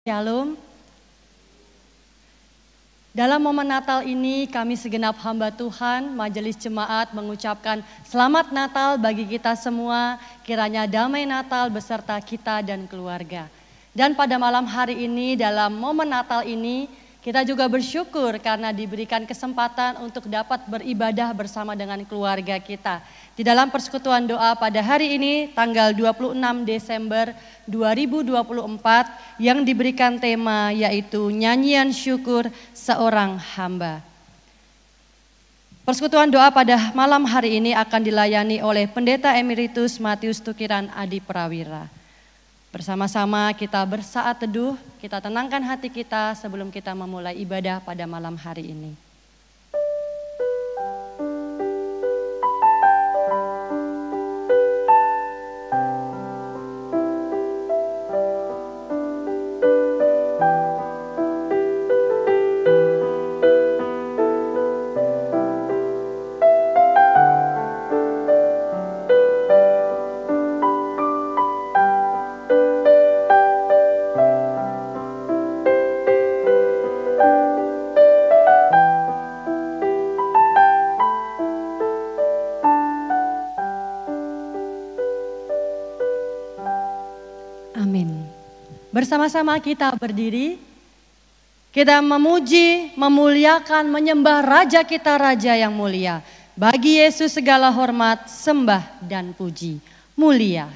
Shalom. Dalam momen Natal ini kami segenap hamba Tuhan, Majelis Jemaat mengucapkan selamat Natal bagi kita semua, kiranya damai Natal beserta kita dan keluarga. Dan pada malam hari ini dalam momen Natal ini kita juga bersyukur karena diberikan kesempatan untuk dapat beribadah bersama dengan keluarga kita. Di dalam persekutuan doa pada hari ini tanggal 26 Desember 2024 yang diberikan tema yaitu nyanyian syukur seorang hamba. Persekutuan doa pada malam hari ini akan dilayani oleh Pendeta Emeritus Matius Tukiran Adi Prawira. Bersama-sama kita bersaat teduh, kita tenangkan hati kita sebelum kita memulai ibadah pada malam hari ini. Bersama-sama kita berdiri, kita memuji, memuliakan, menyembah Raja kita, Raja yang mulia. Bagi Yesus segala hormat, sembah dan puji. Mulia.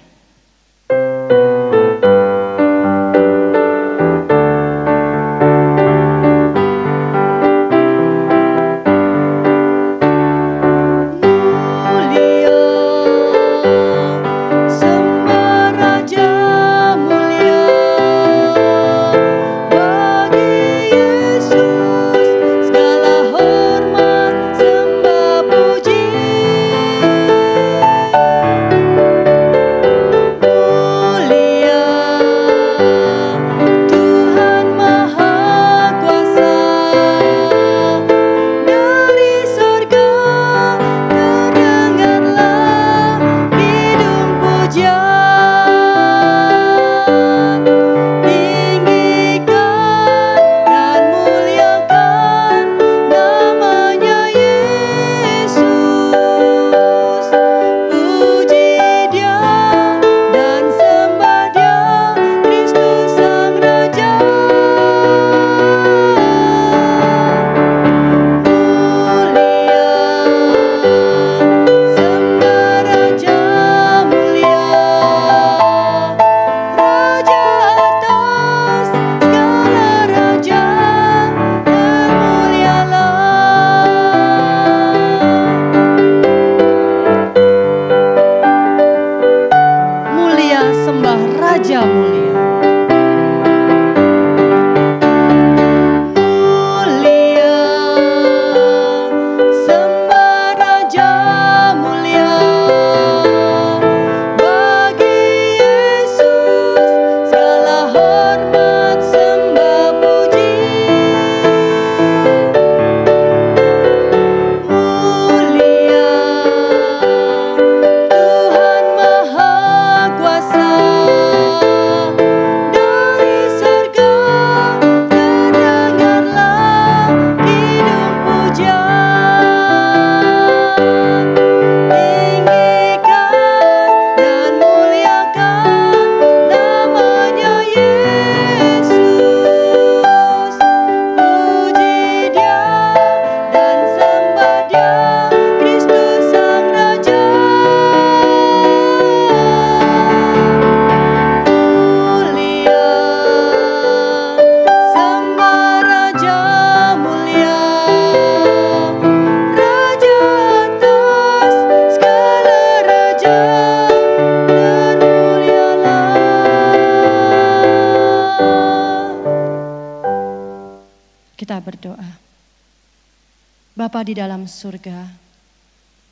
Bapa di dalam surga,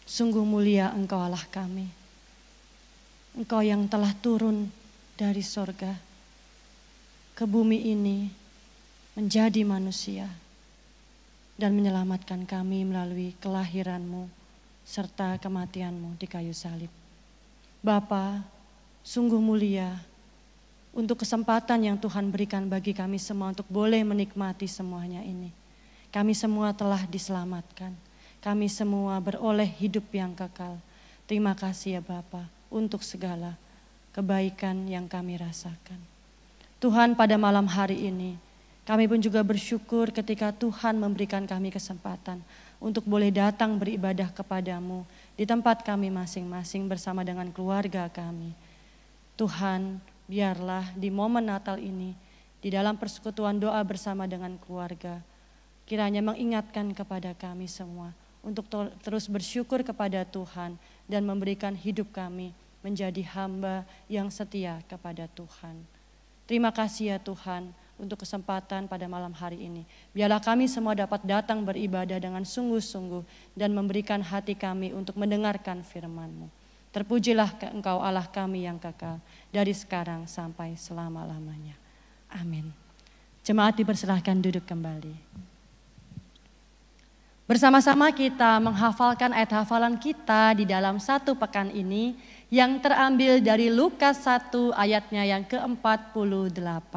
sungguh mulia Engkau Allah kami. Engkau yang telah turun dari surga ke bumi ini menjadi manusia dan menyelamatkan kami melalui kelahiran-Mu serta kematian-Mu di kayu salib. Bapa, sungguh mulia untuk kesempatan yang Tuhan berikan bagi kami semua untuk boleh menikmati semuanya ini. Kami semua telah diselamatkan. Kami semua beroleh hidup yang kekal. Terima kasih ya Bapa untuk segala kebaikan yang kami rasakan. Tuhan, pada malam hari ini kami pun juga bersyukur ketika Tuhan memberikan kami kesempatan untuk boleh datang beribadah kepadamu di tempat kami masing-masing bersama dengan keluarga kami. Tuhan, biarlah di momen Natal ini, di dalam persekutuan doa bersama dengan keluarga, kiranya mengingatkan kepada kami semua untuk terus bersyukur kepada Tuhan dan memberikan hidup kami menjadi hamba yang setia kepada Tuhan. Terima kasih ya Tuhan untuk kesempatan pada malam hari ini. Biarlah kami semua dapat datang beribadah dengan sungguh-sungguh dan memberikan hati kami untuk mendengarkan firman-Mu. Terpujilah Engkau Allah kami yang kekal dari sekarang sampai selama-lamanya. Amin. Jemaat dipersilahkan duduk kembali. Bersama-sama kita menghafalkan ayat hafalan kita di dalam satu pekan ini yang terambil dari Lukas 1 ayatnya yang ke-48.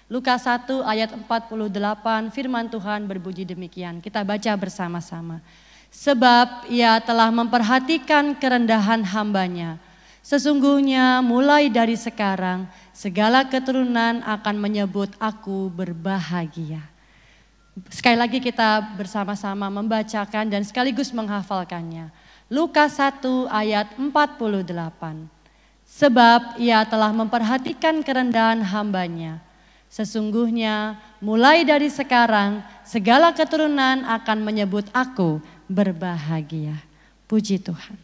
Lukas 1 ayat 48 firman Tuhan berbunyi demikian. Kita baca bersama-sama. Sebab ia telah memperhatikan kerendahan hambanya. Sesungguhnya mulai dari sekarang segala keturunan akan menyebut aku berbahagia. Sekali lagi kita bersama-sama membacakan dan sekaligus menghafalkannya. Lukas 1 ayat 48. Sebab ia telah memperhatikan kerendahan hambanya. Sesungguhnya mulai dari sekarang segala keturunan akan menyebut aku berbahagia. Puji Tuhan.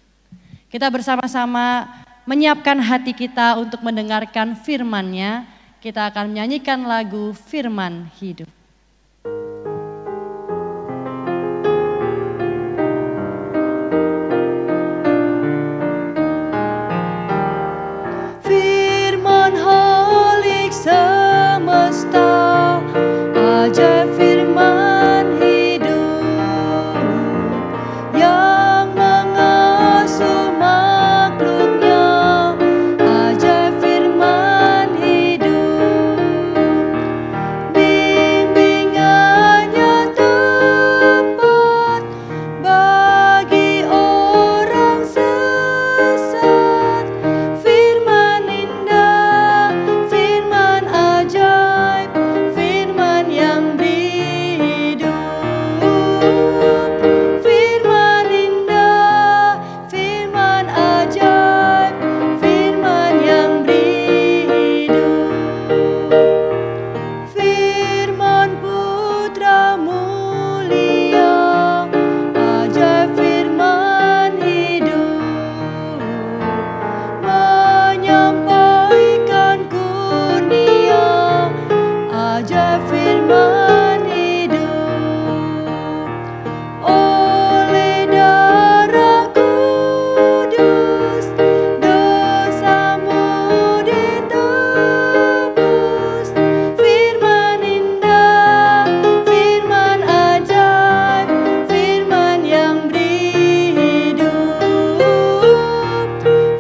Kita bersama-sama menyiapkan hati kita untuk mendengarkan firman-Nya. Kita akan menyanyikan lagu Firman Hidup. Firman Halik semesta, ajaib firman hidup yang mengasuh makhluknya, ajaib firman hidup, bimbingannya tepat bagi orang sesat, firman indah, firman ajaib, firman yang beri hidup, firman indah, firman ajaib, firman yang beri hidup, firman Putra mulia, ajaib firman hidup, menyampaikan kurnia, ajaib firman hidup, oleh darah kudus dosamu ditebus, firman indah, firman ajaib, firman yang beri hidup,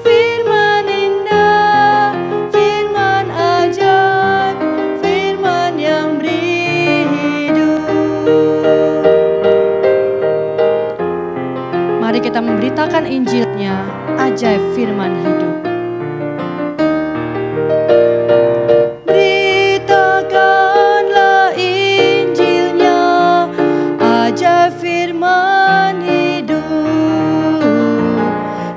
firman indah, firman ajaib, firman yang beri hidup. Mari kita memberitakan Injil-Nya, ajaib firman hidup. Beritakanlah Injil-Nya, ajaib firman hidup,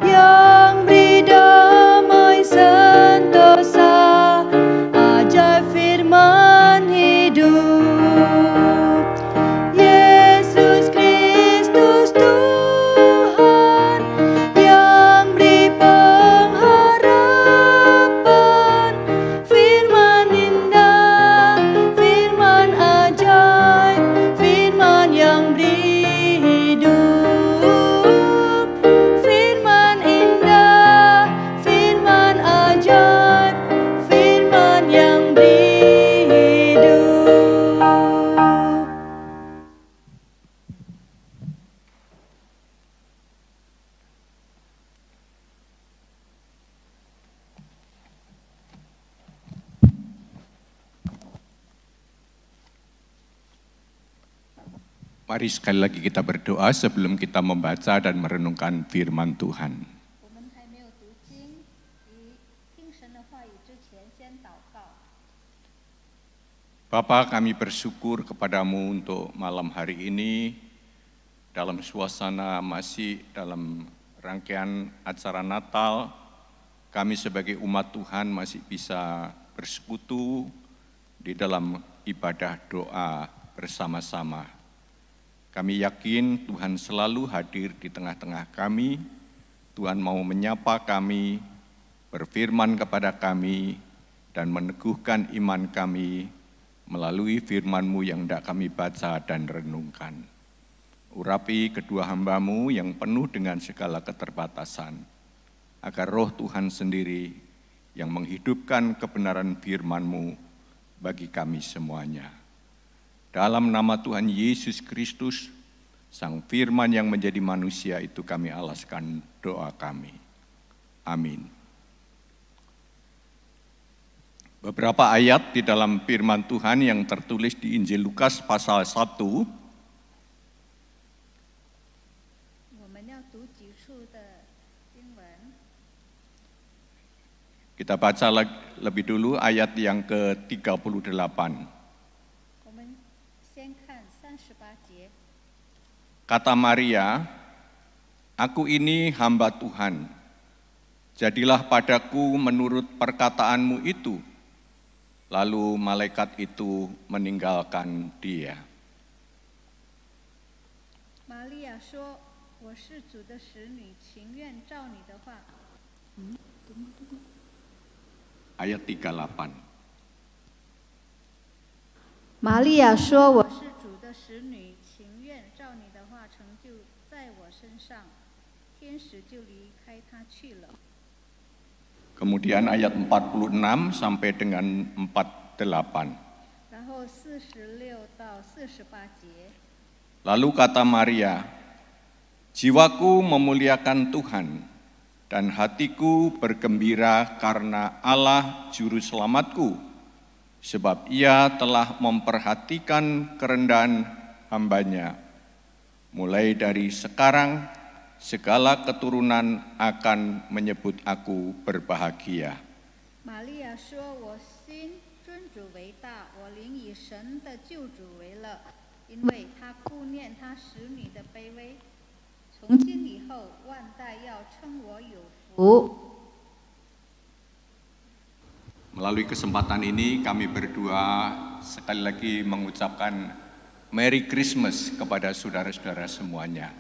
yang beri damai sentosa, ajaib firman hidup. Yesus Kristus Tuhan yang beri pengharapan, Mari sekali lagi kita berdoa sebelum kita membaca dan merenungkan firman Tuhan. Bapa, kami bersyukur kepadamu untuk malam hari ini dalam suasana masih dalam rangkaian acara Natal. Kami sebagai umat Tuhan masih bisa bersekutu di dalam ibadah doa bersama-sama. Kami yakin Tuhan selalu hadir di tengah-tengah kami. Tuhan mau menyapa kami, berfirman kepada kami, dan meneguhkan iman kami melalui firman-Mu yang hendak kami baca dan renungkan. Urapi kedua hamba-Mu yang penuh dengan segala keterbatasan, agar roh Tuhan sendiri yang menghidupkan kebenaran firman-Mu bagi kami semuanya. Dalam nama Tuhan Yesus Kristus, Sang Firman yang menjadi manusia itu kami alaskan doa kami. Amin. Beberapa ayat di dalam firman Tuhan yang tertulis di Injil Lukas pasal 1. Kita baca lebih dulu ayat yang ke-38. Kata Maria, "Aku ini hamba Tuhan, jadilah padaku menurut perkataanmu itu." Lalu malaikat itu meninggalkan dia. Maria 说，我是主的使女，情愿照你的话。Ayat 38. Maria 说，我是主的使女，情愿照你的话成就在我身上。天使就离开她去了。Kemudian ayat 46 sampai dengan 48. Lalu kata Maria, "Jiwaku memuliakan Tuhan, dan hatiku bergembira karena Allah Juru Selamatku, sebab Ia telah memperhatikan kerendahan hamba-Nya. Mulai dari sekarang, segala keturunan akan menyebut aku berbahagia." Maria 说，我心尊主为大，我灵以神的救主为乐，因为他顾念他使女的卑微。从今以后，万代要称我有福。Melalui kesempatan ini kami berdua sekali lagi mengucapkan Merry Christmas kepada saudara-saudara semuanya.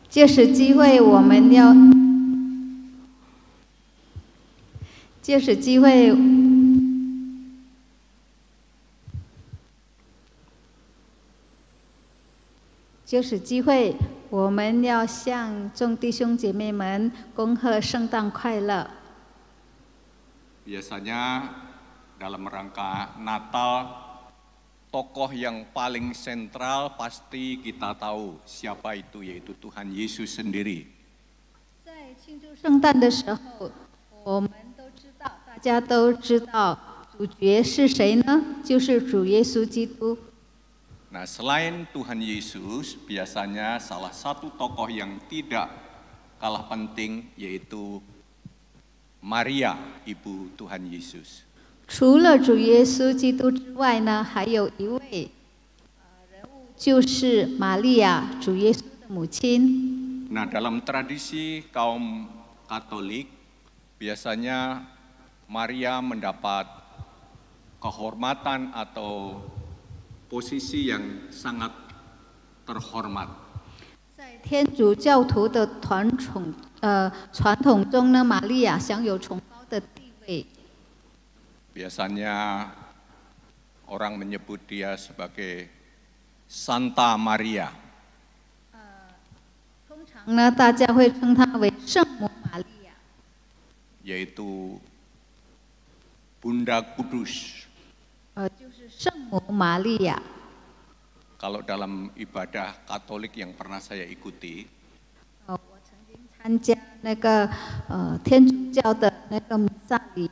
借此机会，我们要向众弟兄姐妹们恭贺圣诞快乐。Biasanya dalam rangka Natal, tokoh yang paling sentral pasti kita tahu siapa itu, yaitu Tuhan Yesus sendiri. 在庆祝圣诞的时候，我们都知道，大家都知道主角是谁呢？就是主耶稣基督。Nah, selain Tuhan Yesus, biasanya salah satu tokoh yang tidak kalah penting yaitu Maria, ibu Tuhan Yesus. 除了主耶稣基督之外呢，还有一位人物，就是玛利亚，主耶稣的母亲。Nah, dalam tradisi kaum Katolik, biasanya Maria mendapat kehormatan atau posisi yang sangat terhormat. 在天主教徒的传统中呢，玛利亚享有崇高的地位。Biasanya orang menyebut dia sebagai Santa Maria. 通常呢，大家会称她为圣母玛利亚， yaitu Bunda Kudus. 就是圣母玛利亚。 Kalau dalam ibadah Katolik yang pernah saya ikuti, 我曾经参加那个天主教的那个弥撒礼。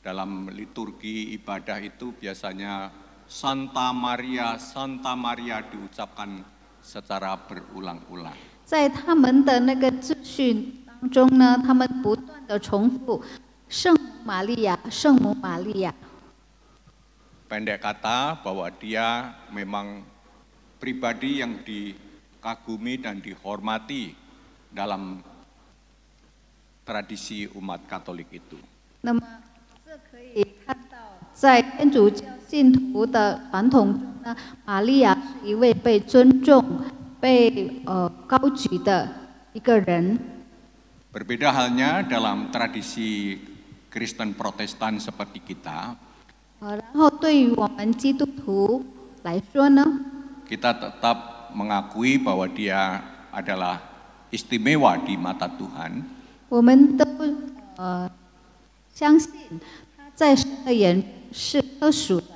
dalam liturgi ibadah itu biasanya Santa Maria diucapkan secara berulang-ulang. 在他们的那个秩序当中呢，他们不断的重复圣母玛利亚，圣母玛利亚。 Pendek kata bahwa dia memang pribadi yang dikagumi dan dihormati dalam tradisi umat Katolik itu. 那么，这可以看到，在天主教信徒的传统中呢，玛利亚是一位被尊重、被高举的一个人。 Berbeda halnya dalam tradisi Kristen Protestan seperti kita. 然后对于我们基督徒来说呢， kita tetap mengakui bahwa dia adalah istimewa di mata Tuhan. 我们都相信他在神的眼是特殊的。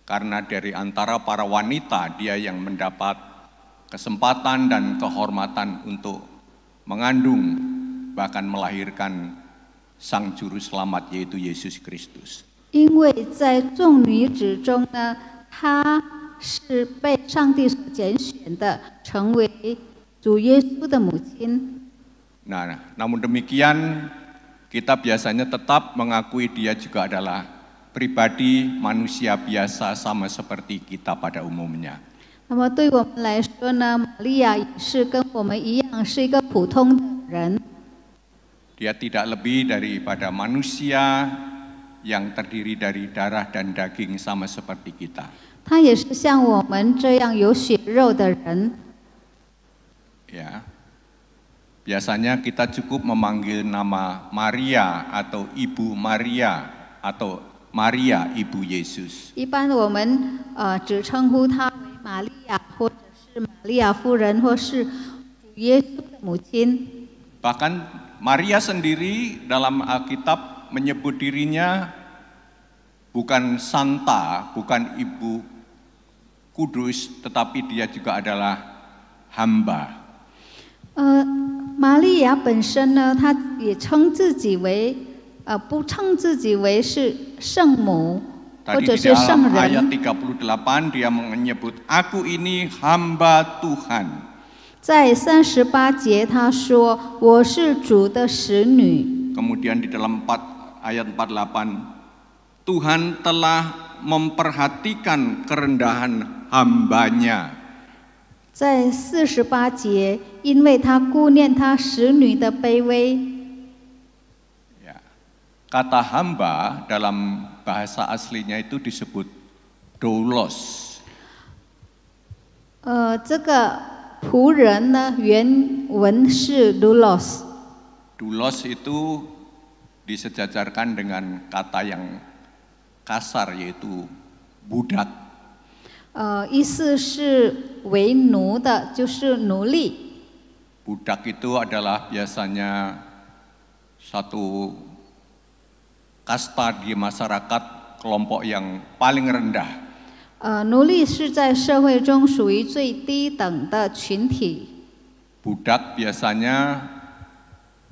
Karena dari antara para wanita dia yang mendapat kesempatan dan kehormatan untuk mengandung bahkan melahirkan Sang Juru Selamat yaitu Yesus Kristus. 因为在众女子中呢，她是被上帝所拣选的，成为主耶稣的母亲。 Nah, namun demikian kita biasanya tetap mengakui dia juga adalah pribadi manusia biasa sama seperti kita pada umumnya. 那么对我们来说呢，玛利亚也是跟我们一样，是一个普通的人。 Dia tidak lebih daripada manusia yang terdiri dari darah dan daging sama seperti kita. 她也是像我们这样有血肉的人。 Ya. Biasanya kita cukup memanggil nama Maria atau Ibu Maria atau Maria Ibu Yesus. 一般我们只称呼她为玛利亚，或者是玛利亚夫人，或是主耶稣的母亲。 Bahkan Maria sendiri dalam Alkitab menyebut dirinya bukan santa, bukan ibu kudus, tetapi dia juga adalah hamba. 玛利亚本身呢，她也称自己为不称自己为是圣母，或 Tadi 者 di 是圣 dalam ayat 人。 38 dia menyebut aku ini hamba Tuhan. 在38节，她说：“我是主的使女。” Kemudian di dalam ayat 48 Tuhan telah memperhatikan kerendahan hambanya. 在48节，因为她顾念她使女的卑微。 Ya. Kata hamba dalam bahasa aslinya itu disebut doulos. 这个仆人呢，原文是 doulos。 Doulos itu disejajarkan dengan kata yang kasar yaitu budak. 意思是为奴的，就是奴隶。 Budak itu adalah biasanya satu kasta di masyarakat, kelompok yang paling rendah. 奴隶是在社会中属于最低等的群体。 Budak biasanya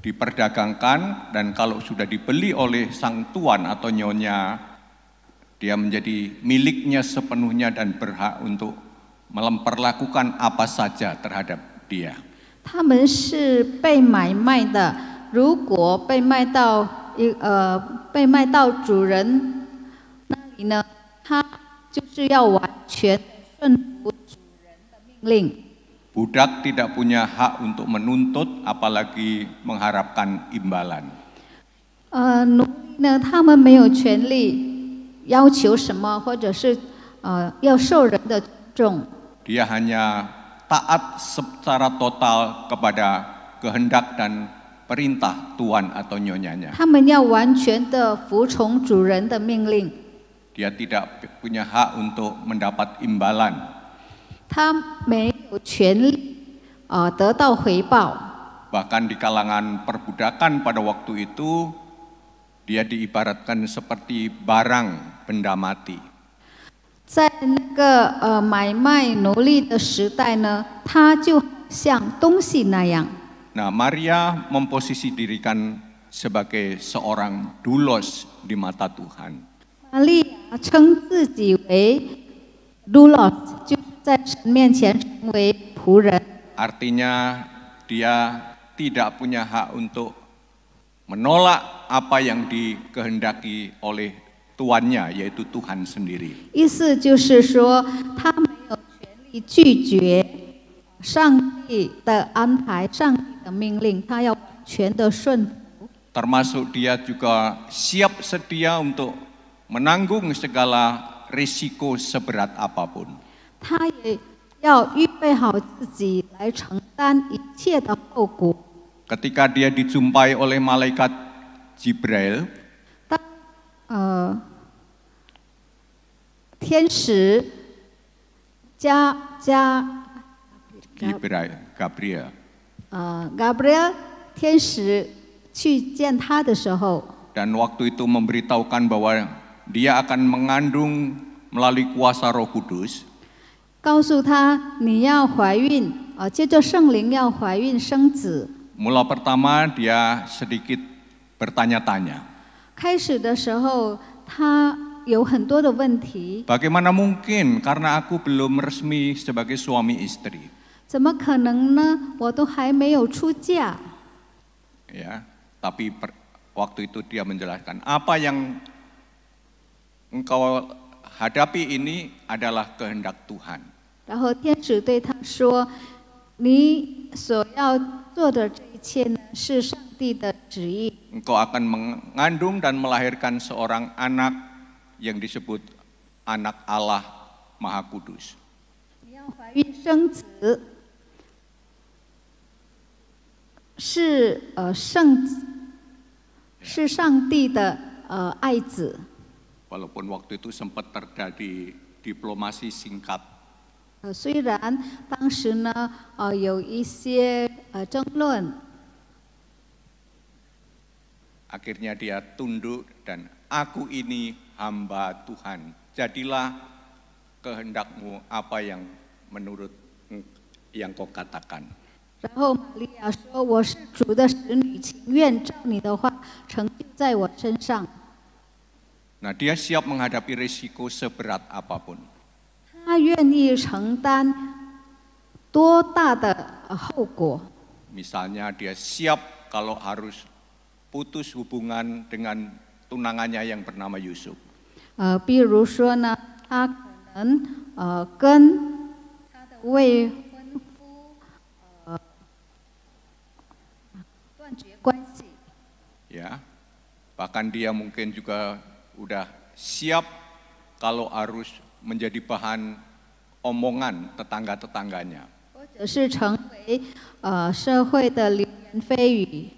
diperdagangkan dan kalau sudah dibeli oleh sang tuan atau nyonya, dia menjadi miliknya sepenuhnya dan berhak untuk memperlakukan apa saja terhadap dia. 他们是被买卖的，如果被卖到主人那里呢，他就是要完全顺服主人的命令。 Budak tidak punya hak untuk menuntut, apalagi mengharapkan imbalan. 奴隶呢，他们没有权利要求什么，或者是要受人的尊重。 Dia hanya taat secara total kepada kehendak dan perintah tuan atau nyonyanya. 他们要完全的服从主人的命令。 Dia tidak punya hak untuk mendapat imbalan. 他没有权利得到回报。 Bahkan di kalangan perbudakan pada waktu itu, dia diibaratkan seperti barang benda mati. 在那个买卖奴隶的时代呢，他就像东西那样。 Nah, Maria memposisikan sebagai seorang doulos di mata Tuhan. 玛利亚称自己为 doulos，就是在神面前成为仆人。 Artinya dia tidak punya hak untuk menolak apa yang dikehendaki oleh tuannya, yaitu Tuhan sendiri. 意思就是说，他没有权利拒绝上帝的安排、上帝的命令，他要完全的顺服。 Termasuk dia juga siap sedia untuk menanggung segala risiko seberat apapun. 他也要预备好自己来承担一切的后果。 Ketika dia dijumpai oleh malaikat Jibril, 当天使Gabriel, Gabriel 天使去见他的时候， dan waktu itu memberitahukan bahwa dia akan mengandung melalui kuasa Roh Kudus. 告诉他你要怀孕，接着圣灵要怀孕生子。 Mula pertama dia sedikit bertanya-tanya. 开始的时候，他有很多的问题， Bagaimana mungkin karena aku belum resmi sebagai suami istri? 怎么可能呢？我都还没有出嫁。 Ya, tapi waktu itu dia menjelaskan apa yang engkau hadapi ini adalah kehendak Tuhan. 然后天使对他说：“你所要做的这一切呢，是上帝的旨意。 Engkau akan mengandung dan melahirkan seorang anak yang disebut anak Allah Maha Kudus. 你要怀孕生子，是是上帝的爱子。 Walaupun waktu itu sempat terjadi diplomasi singkat. 虽然当时呢，有一些争论， Akhirnya dia tunduk dan aku ini hamba Tuhan. Jadilah kehendakmu apa yang menurut yang kau katakan. 然后玛利亚说：“我是主的使女，情愿照你的话成就在我身上。” Nah, dia siap menghadapi risiko seberat apapun. 他愿意承担多大的后果？ Misalnya dia siap kalau harus putus hubungan dengan tunangannya yang bernama Yusuf. 比如说呢，他可能跟他的未婚夫断绝关系。 Ya, bahkan dia mungkin juga udah siap kalau harus menjadi bahan omongan tetangga-tetangganya. 或者是成为社会的流言蜚语，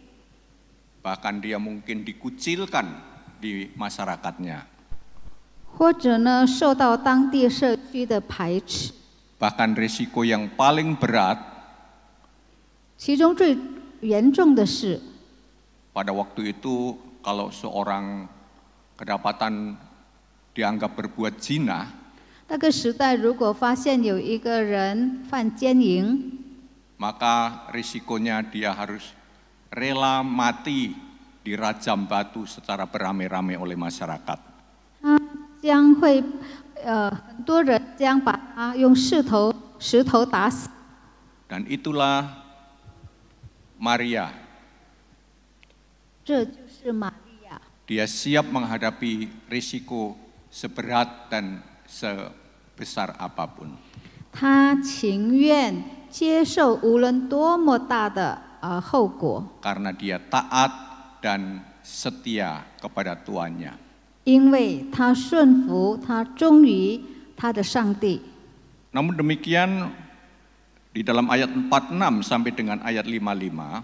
Bahkan dia mungkin dikucilkan di masyarakatnya. 或者呢受到当地社区的排斥。 Bahkan risiko yang paling berat 其中最严重的是， pada waktu itu kalau seorang kedapatan dianggap berbuat zina, 那个时代如果发现有一个人犯奸淫， maka risikonya dia harus rela mati dirajam batu secara beramai-ramai oleh masyarakat. 他将会很多人将把他用石头打死。 Dan itulah Maria. 这就是玛利亚， Dia siap menghadapi risiko seberat dan sebesar apapun. 他情愿接受无论多么大的后果， Karena dia taat dan setia kepada tuannya. 因为他顺服，他忠于他的上帝。 Namun demikian di dalam ayat 46 sampai dengan ayat 55,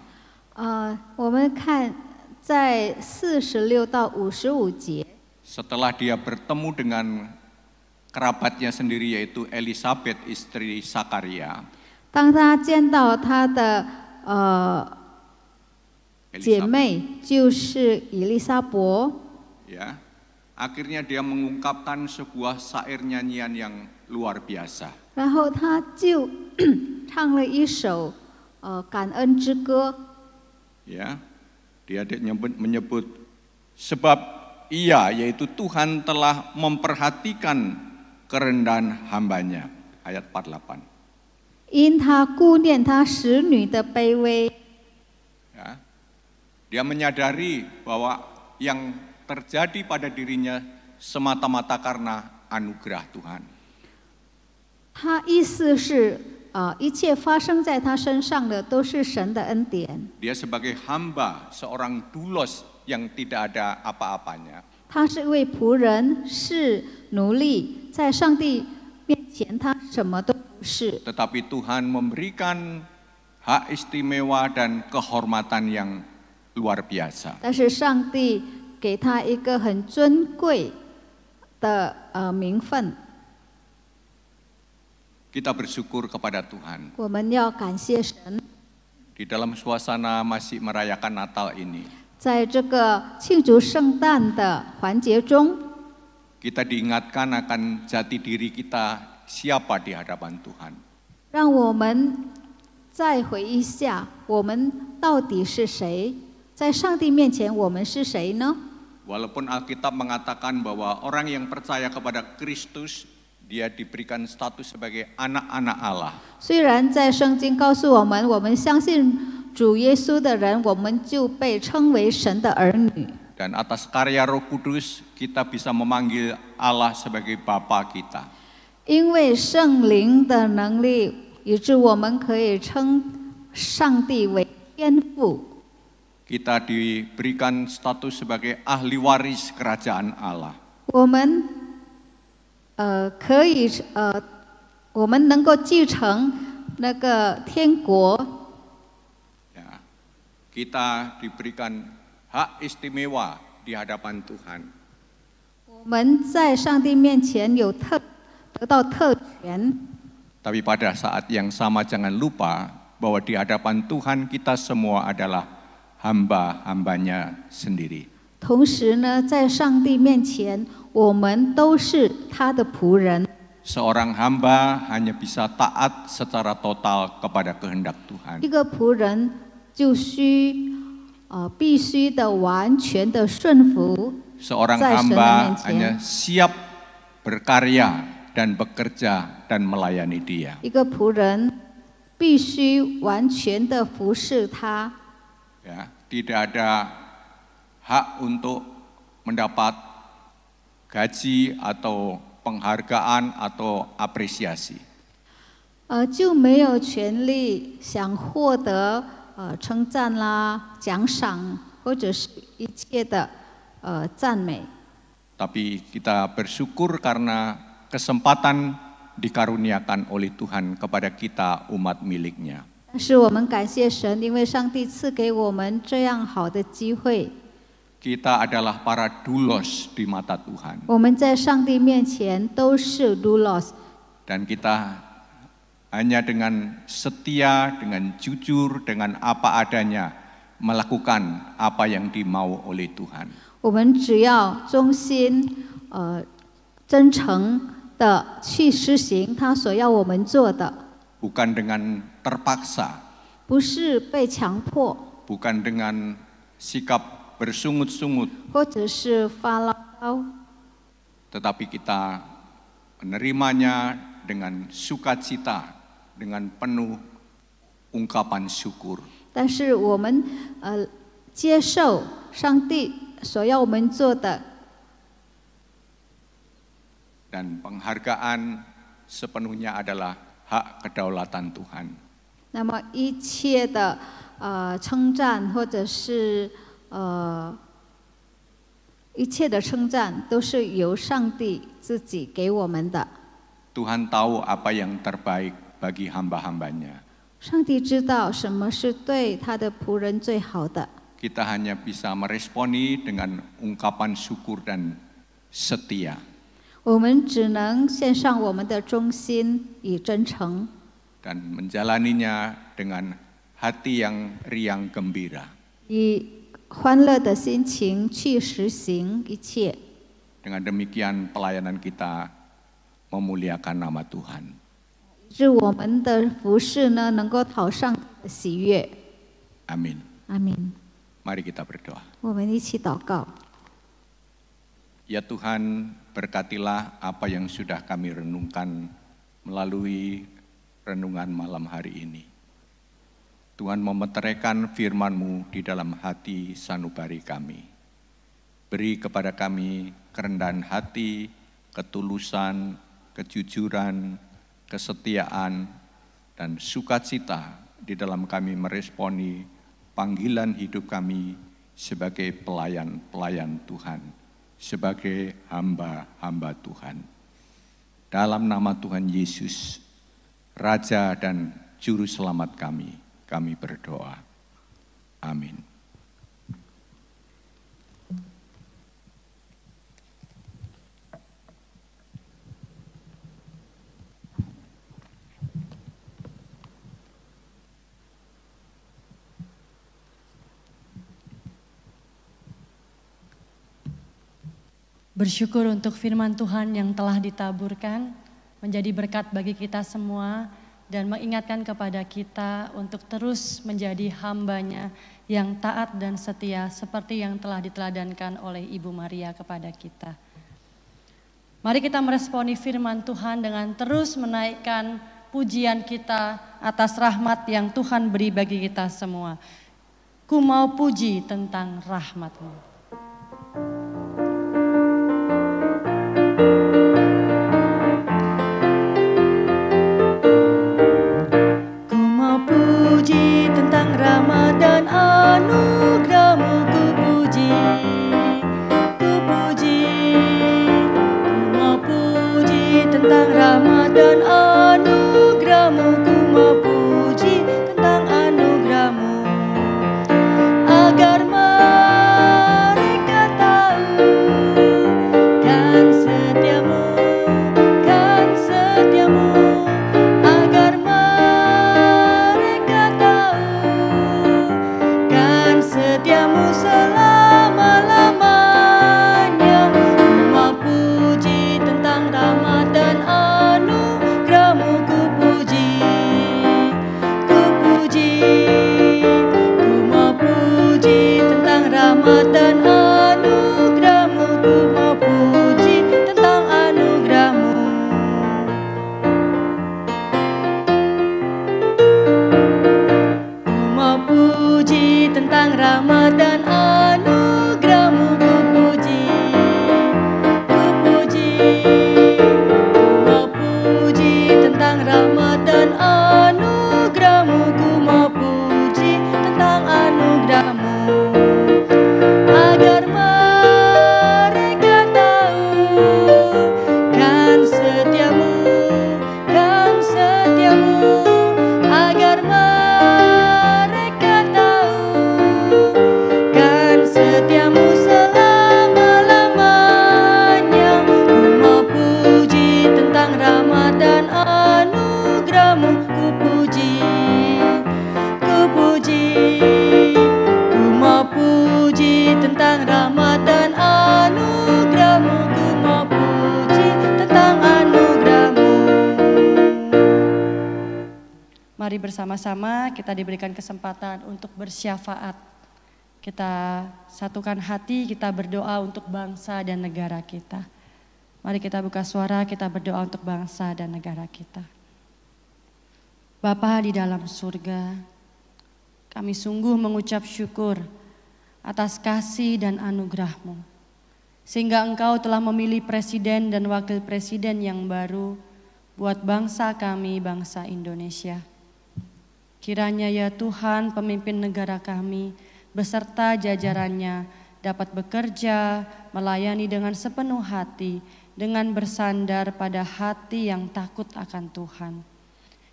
我们看在46到55节， setelah dia bertemu dengan kerabatnya sendiri yaitu Elisabeth istri Sakaria. 当他见到他的姐 Elisabeth, 妹，就是以利沙伯， ya, akhirnya dia mengungkapkan sebuah syair nyanyian yang luar biasa. 然后他就唱了一首感恩之歌。 Ya, dia menyebut sebab ia yaitu Tuhan telah memperhatikan kerendahan hambanya. Ayat 48. 因他顾念他使女的卑微。 Ya. Dia menyadari bahwa yang terjadi pada dirinya semata-mata karena anugerah Tuhan. 他意思是，一切发生在他身上的都是神的恩典。 Dia sebagai hamba, seorang doulos yang tidak ada apa-apanya. 他是一位仆人，是奴隶，在上帝面前他什么都不是。 Tetapi Tuhan memberikan hak istimewa dan kehormatan yang luar biasa. 但是上帝给他一个很尊贵的名分。 Kita bersyukur kepada Tuhan. 我们要感谢神， Di dalam suasana masih merayakan Natal ini, 在这个庆祝圣诞的环节中， kita diingatkan akan jati diri kita siapa di hadapan Tuhan. 让我们再回忆一下，我们到底是谁？在上帝面前，我们是谁呢？ Walaupun Alkitab mengatakan bahwa orang yang percaya kepada Kristus, dia diberikan status sebagai anak-anak Allah. 虽然在圣经告诉我们，我们相信主耶稣的人，我们就被称为神的儿女。 Dan atas karya Roh Kudus, kita bisa memanggil Allah sebagai Bapa kita. 因为圣灵的能力，以致我们可以称上帝为天父。 Kita diberikan status sebagai ahli waris kerajaan Allah. 我们可以我们能够继承那个天国。 Ya, kita diberikan hak istimewa di hadapan Tuhan. 我们在上帝面前得到特权， Tapi pada saat yang sama jangan lupa bahwa di hadapan Tuhan kita semua adalah hamba-hambanya sendiri. 同时呢，在上帝面前，我们都是他的仆人。 Seorang hamba hanya bisa taat secara total kepada kehendak Tuhan. 一个仆人就必须的完全的顺服 Seorang 在神的 hamba 面 hanya 前。 siap berkarya dan bekerja dan melayani Dia. 一个仆人必须完全的服侍他， Ya, tidak ada hak untuk mendapat gaji atau penghargaan atau apresiasi. 就没有权利想获得称赞啦、奖赏或者是一切的赞美。 Tapi kita bersyukur karena kesempatan dikaruniakan oleh Tuhan kepada kita umat miliknya. 但是我们感谢神，因为上帝赐给我们这样好的机会。 Kita adalah para doulos di mata Tuhan. 我们在上帝面前都是 doulos， Dan kita hanya dengan setia, dengan jujur, dengan apa adanya melakukan apa yang dimau oleh Tuhan. 我们只要忠心、真诚的去实行他所要我们做的， Bukan dengan terpaksa, 不是被强迫， bukan dengan sikap bersungut-sungut, 或者是发牢骚， tetapi kita menerimanya dengan sukacita, dengan penuh ungkapan syukur. 但是我们接受上帝所要我们做的， Dan penghargaan sepenuhnya adalah hak kedaulatan Tuhan. 那么一切的称赞或者是一切的称赞都是由上帝自己给我们的。 Tuhan tahu apa yang terbaik bagi hamba-hambanya. 上帝知道什么是对他的仆人最好的。 Kita hanya bisa meresponi dengan ungkapan syukur dan setia. 我们只能献上我们的忠心与真诚， Dan menjalaninya dengan hati yang riang gembira. 以欢乐的心情去实行一切。 Dengan demikian pelayanan kita memuliakan nama Tuhan. 使我们的服事呢，能够讨上帝的喜悦。 Amin. 阿明。 Mari kita berdoa. 我们一起祷告。 Ya Tuhan, berkatilah apa yang sudah kami renungkan melalui renungan malam hari ini. Tuhan memeteraikan firman-Mu di dalam hati sanubari kami. Beri kepada kami kerendahan hati, ketulusan, kejujuran, kesetiaan, dan sukacita di dalam kami meresponi panggilan hidup kami sebagai pelayan-pelayan Tuhan, sebagai hamba-hamba Tuhan. Dalam nama Tuhan Yesus, Raja dan Juru Selamat kami berdoa. Amin. Bersyukur untuk firman Tuhan yang telah ditaburkan, menjadi berkat bagi kita semua, dan mengingatkan kepada kita untuk terus menjadi hamba-Nya yang taat dan setia seperti yang telah diteladankan oleh Ibu Maria kepada kita. Mari kita meresponi firman Tuhan dengan terus menaikkan pujian kita atas rahmat yang Tuhan beri bagi kita semua. Ku mau puji tentang rahmat-Mu. Ku mau puji tentang rahmat dan anugerah-Mu, ku puji. Ku mau puji tentang rahmat dan anugerah-Mu, ku mau puji tentang anugerah-Mu, agar mereka tahu kan setiamu, agar mereka tahu kan setiamu selama-lamanya. Ku mau puji tentang rahmat dan anugerah-Mu, ku puji. Ku mau puji tentang rahmat dan anugerah-Mu, ku mau puji tentang anugerah-Mu. Ku mau puji tentang rahmat dan anugerah-Mu, ku puji. Ku mau puji tentang rahmat dan anugerah-Mu, ku mau puji tentang anugerah-Mu, agar mereka tahu kan setiamu, agar mereka tahu kan setiamu selama-lamanya. Ku mau puji tentang rahmat dan anugerah-Mu, ku puji. Ku mau puji tentang rahmat dan anugerah-Mu, ku mau puji tentang anugerah-Mu. Mari bersama-sama kita diberikan kesempatan untuk bersyafaat. Kita satukan hati, kita berdoa untuk bangsa dan negara kita. Mari kita buka suara, kita berdoa untuk bangsa dan negara kita. Bapa di dalam surga, kami sungguh mengucap syukur atas kasih dan anugerah-Mu, sehingga Engkau telah memilih presiden dan wakil presiden yang baru buat bangsa kami, bangsa Indonesia. Kiranya ya Tuhan, pemimpin negara kami beserta jajarannya dapat bekerja, melayani dengan sepenuh hati, dengan bersandar pada hati yang takut akan Tuhan.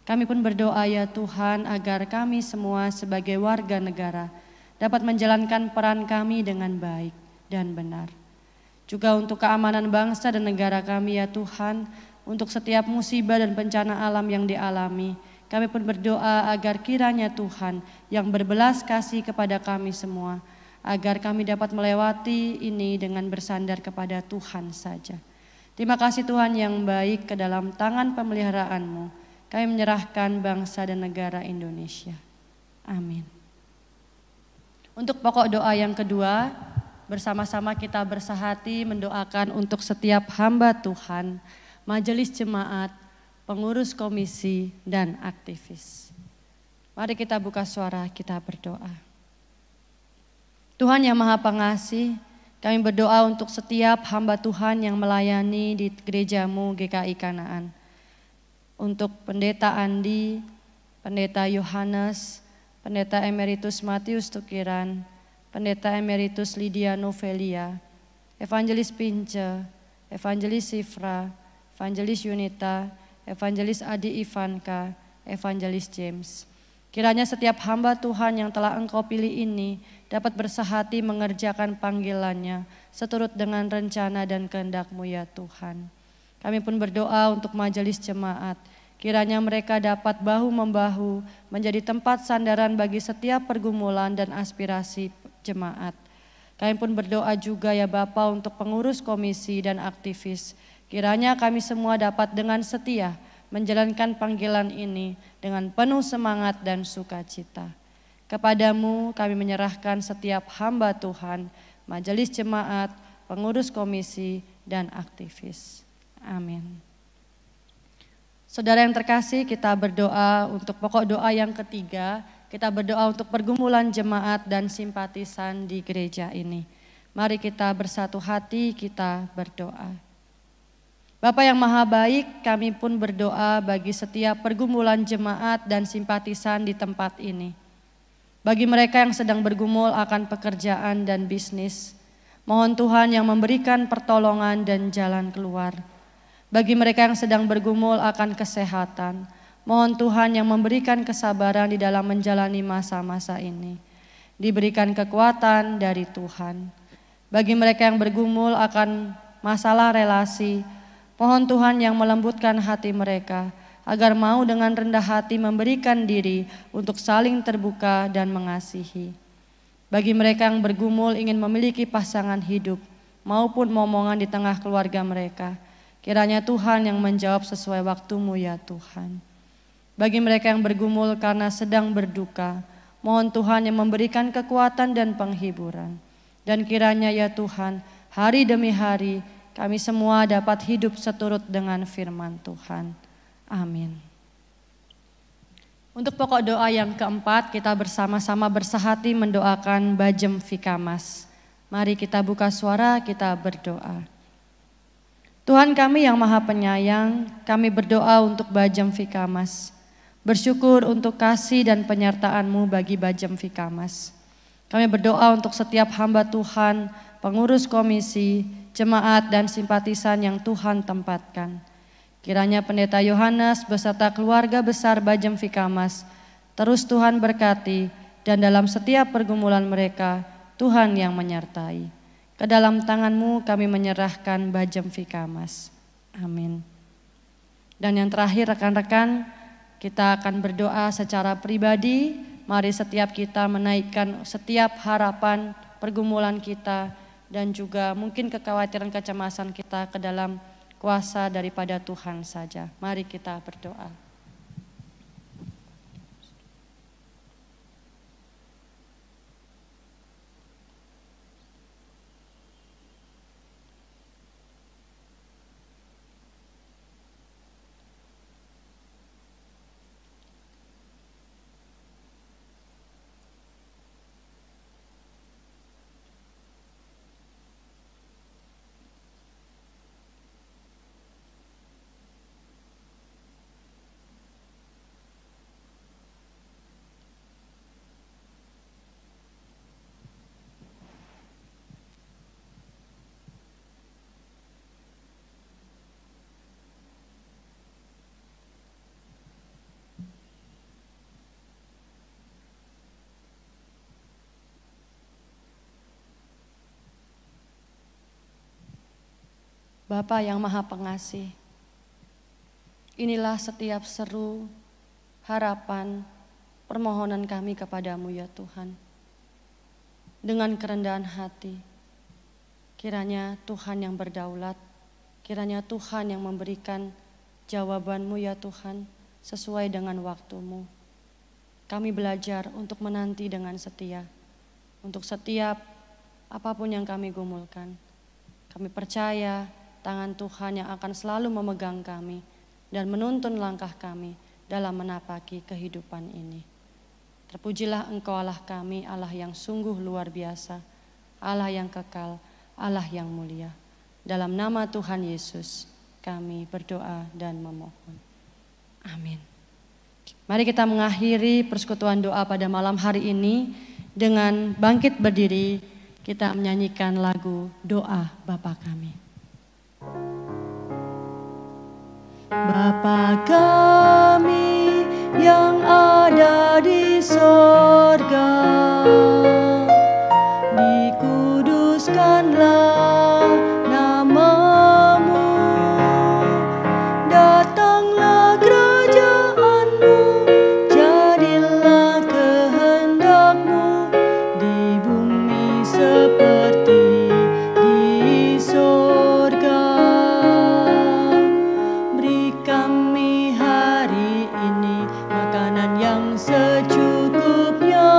Kami pun berdoa ya Tuhan, agar kami semua sebagai warga negara dapat menjalankan peran kami dengan baik dan benar. Juga untuk keamanan bangsa dan negara kami ya Tuhan, untuk setiap musibah dan bencana alam yang dialami, kami pun berdoa agar kiranya Tuhan yang berbelas kasih kepada kami semua, agar kami dapat melewati ini dengan bersandar kepada Tuhan saja. Terima kasih Tuhan yang baik, ke dalam tangan pemeliharaan-Mu kami menyerahkan bangsa dan negara Indonesia. Amin. Untuk pokok doa yang kedua, bersama-sama kita bersahati mendoakan untuk setiap hamba Tuhan, majelis jemaat, pengurus komisi, dan aktivis. Mari kita buka suara, kita berdoa. Tuhan yang Maha Pengasih, kami berdoa untuk setiap hamba Tuhan yang melayani di gerejamu GKI Kanaan. Untuk Pendeta Andi, Pendeta Yohanes, Pendeta Emeritus Matius Tukiran, Pendeta Emeritus Lydia Novelia, Evangelis Pince, Evangelis Sifra, Evangelis Yunita, Evangelis Adi Ivanka, Evangelis James. Kiranya setiap hamba Tuhan yang telah Engkau pilih ini dapat bersehati mengerjakan panggilannya seturut dengan rencana dan kehendak-Mu ya Tuhan. Kami pun berdoa untuk majelis jemaat. Kiranya mereka dapat bahu-membahu menjadi tempat sandaran bagi setiap pergumulan dan aspirasi jemaat. Kami pun berdoa juga ya Bapa untuk pengurus komisi dan aktivis. Kiranya kami semua dapat dengan setia menjalankan panggilan ini dengan penuh semangat dan sukacita. Kepadamu kami menyerahkan setiap hamba Tuhan, majelis jemaat, pengurus komisi, dan aktivis. Amin. Saudara yang terkasih, kita berdoa untuk pokok doa yang ketiga. Kita berdoa untuk pergumulan jemaat dan simpatisan di gereja ini. Mari kita bersatu hati, kita berdoa. Bapa yang Maha Baik, kami pun berdoa bagi setiap pergumulan jemaat dan simpatisan di tempat ini. Bagi mereka yang sedang bergumul akan pekerjaan dan bisnis, mohon Tuhan yang memberikan pertolongan dan jalan keluar. Bagi mereka yang sedang bergumul akan kesehatan, mohon Tuhan yang memberikan kesabaran di dalam menjalani masa-masa ini. Diberikan kekuatan dari Tuhan. Bagi mereka yang bergumul akan masalah relasi, mohon Tuhan yang melembutkan hati mereka, agar mau dengan rendah hati memberikan diri untuk saling terbuka dan mengasihi. Bagi mereka yang bergumul ingin memiliki pasangan hidup, maupun momongan di tengah keluarga mereka, kiranya Tuhan yang menjawab sesuai waktu-Mu ya Tuhan. Bagi mereka yang bergumul karena sedang berduka, mohon Tuhan yang memberikan kekuatan dan penghiburan. Dan kiranya ya Tuhan, hari demi hari, kami semua dapat hidup seturut dengan firman Tuhan. Amin. Untuk pokok doa yang keempat, kita bersama-sama bersehati mendoakan Bajem Vikamas. Mari kita buka suara, kita berdoa. Tuhan kami yang Maha Penyayang, kami berdoa untuk Bajem Vikamas. Bersyukur untuk kasih dan penyertaan-Mu bagi Bajem Vikamas. Kami berdoa untuk setiap hamba Tuhan, pengurus komisi, jemaat dan simpatisan yang Tuhan tempatkan. Kiranya Pendeta Yohanes beserta keluarga besar Bajem Vikamas terus Tuhan berkati dan dalam setiap pergumulan mereka Tuhan yang menyertai. Ke dalam tangan-Mu kami menyerahkan Bajem Vikamas. Amin. Dan yang terakhir rekan-rekan, kita akan berdoa secara pribadi. Mari setiap kita menaikkan setiap harapan, pergumulan kita, dan juga mungkin kekhawatiran kecemasan kita ke dalam kuasa daripada Tuhan saja. Mari kita berdoa. Bapa yang Maha Pengasih, inilah setiap seru, harapan, permohonan kami kepadamu ya Tuhan. Dengan kerendahan hati, kiranya Tuhan yang berdaulat, kiranya Tuhan yang memberikan jawaban-Mu ya Tuhan, sesuai dengan waktu-Mu. Kami belajar untuk menanti dengan setia, untuk setiap apapun yang kami gumulkan. Kami percaya tangan Tuhan yang akan selalu memegang kami dan menuntun langkah kami dalam menapaki kehidupan ini. Terpujilah Engkau Allah kami, Allah yang sungguh luar biasa, Allah yang kekal, Allah yang mulia. Dalam nama Tuhan Yesus kami berdoa dan memohon. Amin. Mari kita mengakhiri persekutuan doa pada malam hari ini dengan bangkit berdiri, kita menyanyikan lagu Doa Bapa Kami. Bapa kami yang ada di sorga, dikuduskanlah namamu, datanglah kerajaanmu, jadilah kehendakmu di bumi seperti di sorga. Beri kami hari ini makanan yang secukupnya,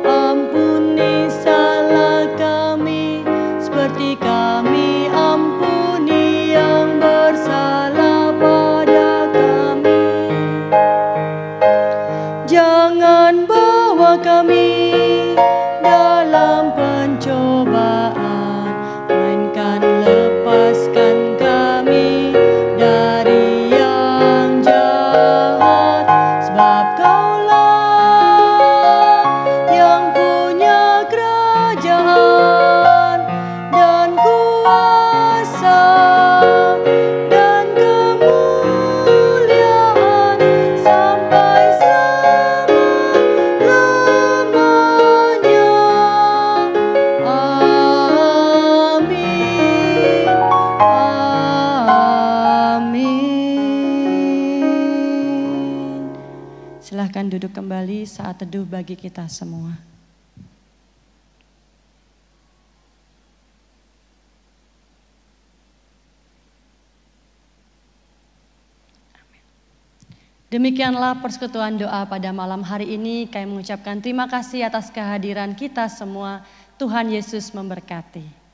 ampuni salah kami seperti kami ampuni yang bersalah pada kami. Jangan bawa kami dalam pencobaan, melainkan lepaskan kami dari yang jahat. Sebab Kaulah yang punya kerajaan dan kuasa dan kemuliaan sampai selama-lamanya. Amin. Amin. Silahkan duduk kembali saat teduh bagi kita semua. Demikianlah persekutuan doa pada malam hari ini. Kami mengucapkan terima kasih atas kehadiran kita semua. Tuhan Yesus memberkati.